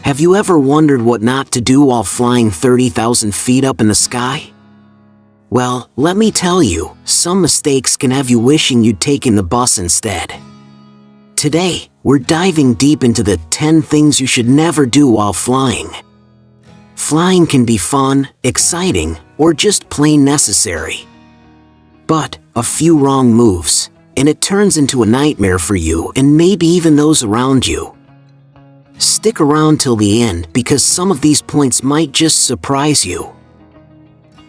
Have you ever wondered what not to do while flying 30,000 feet up in the sky? Well, let me tell you, some mistakes can have you wishing you'd taken the bus instead. Today, we're diving deep into the 10 things you should never do while flying. Flying can be fun, exciting, or just plain necessary. But a few wrong moves, and it turns into a nightmare for you and maybe even those around you. Stick around till the end because some of these points might just surprise you.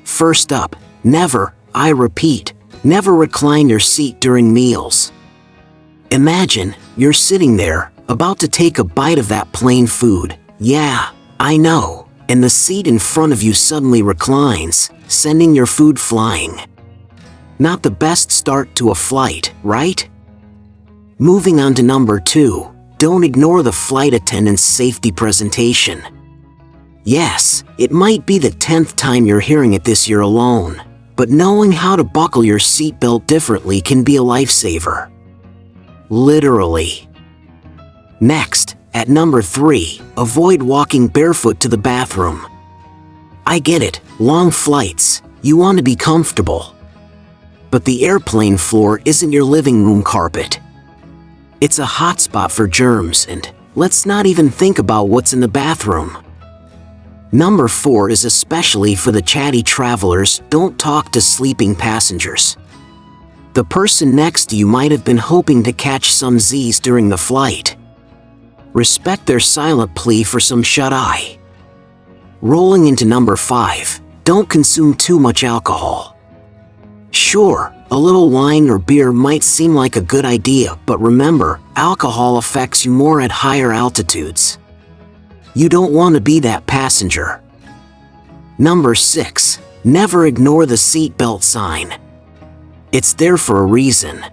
First up, I repeat, never recline your seat during meals. Imagine, you're sitting there, about to take a bite of that plain food. Yeah, I know, and the seat in front of you suddenly reclines, sending your food flying. Not the best start to a flight, right? Moving on to number 2, don't ignore the flight attendant's safety presentation. Yes, it might be the 10th time you're hearing it this year alone, but knowing how to buckle your seatbelt differently can be a lifesaver. Literally. Next, at number 3, avoid walking barefoot to the bathroom. I get it, long flights, you want to be comfortable. But the airplane floor isn't your living room carpet. It's a hotspot for germs, and let's not even think about what's in the bathroom. Number 4 is especially for the chatty travelers. Don't talk to sleeping passengers. The person next to you might have been hoping to catch some Z's during the flight. Respect their silent plea for some shut-eye. Rolling into number 5, don't consume too much alcohol. Sure, a little wine or beer might seem like a good idea, but remember, alcohol affects you more at higher altitudes. You don't want to be that passenger. Number 6, never ignore the seatbelt sign. It's there for a reason.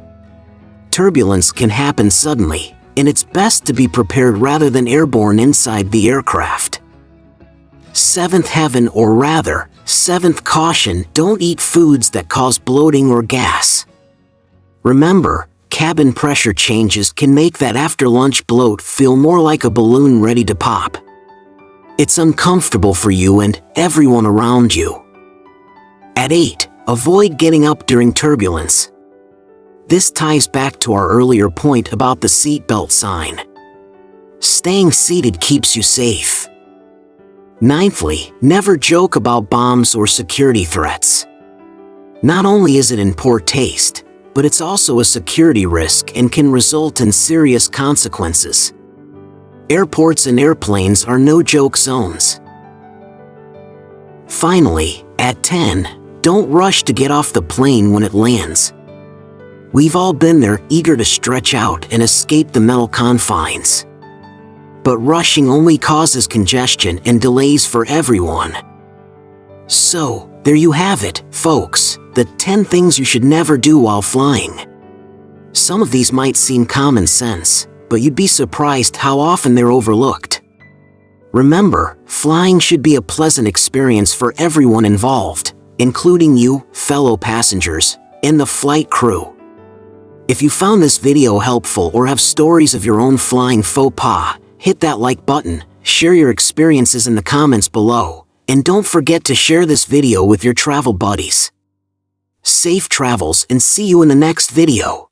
Turbulence can happen suddenly, and it's best to be prepared rather than airborne inside the aircraft. Seventh heaven, or rather, seventh caution, don't eat foods that cause bloating or gas. Remember, cabin pressure changes can make that after-lunch bloat feel more like a balloon ready to pop. It's uncomfortable for you and everyone around you. At 8, avoid getting up during turbulence. This ties back to our earlier point about the seatbelt sign. Staying seated keeps you safe. Ninthly, never joke about bombs or security threats. Not only is it in poor taste, but it's also a security risk and can result in serious consequences. Airports and airplanes are no-joke zones. Finally, at 10, don't rush to get off the plane when it lands. We've all been there, eager to stretch out and escape the metal confines. But rushing only causes congestion and delays for everyone. So, there you have it, folks, the 10 things you should never do while flying. Some of these might seem common sense, but you'd be surprised how often they're overlooked. Remember, flying should be a pleasant experience for everyone involved, including you, fellow passengers, and the flight crew. If you found this video helpful or have stories of your own flying faux pas, hit that like button, share your experiences in the comments below, and don't forget to share this video with your travel buddies. Safe travels and see you in the next video.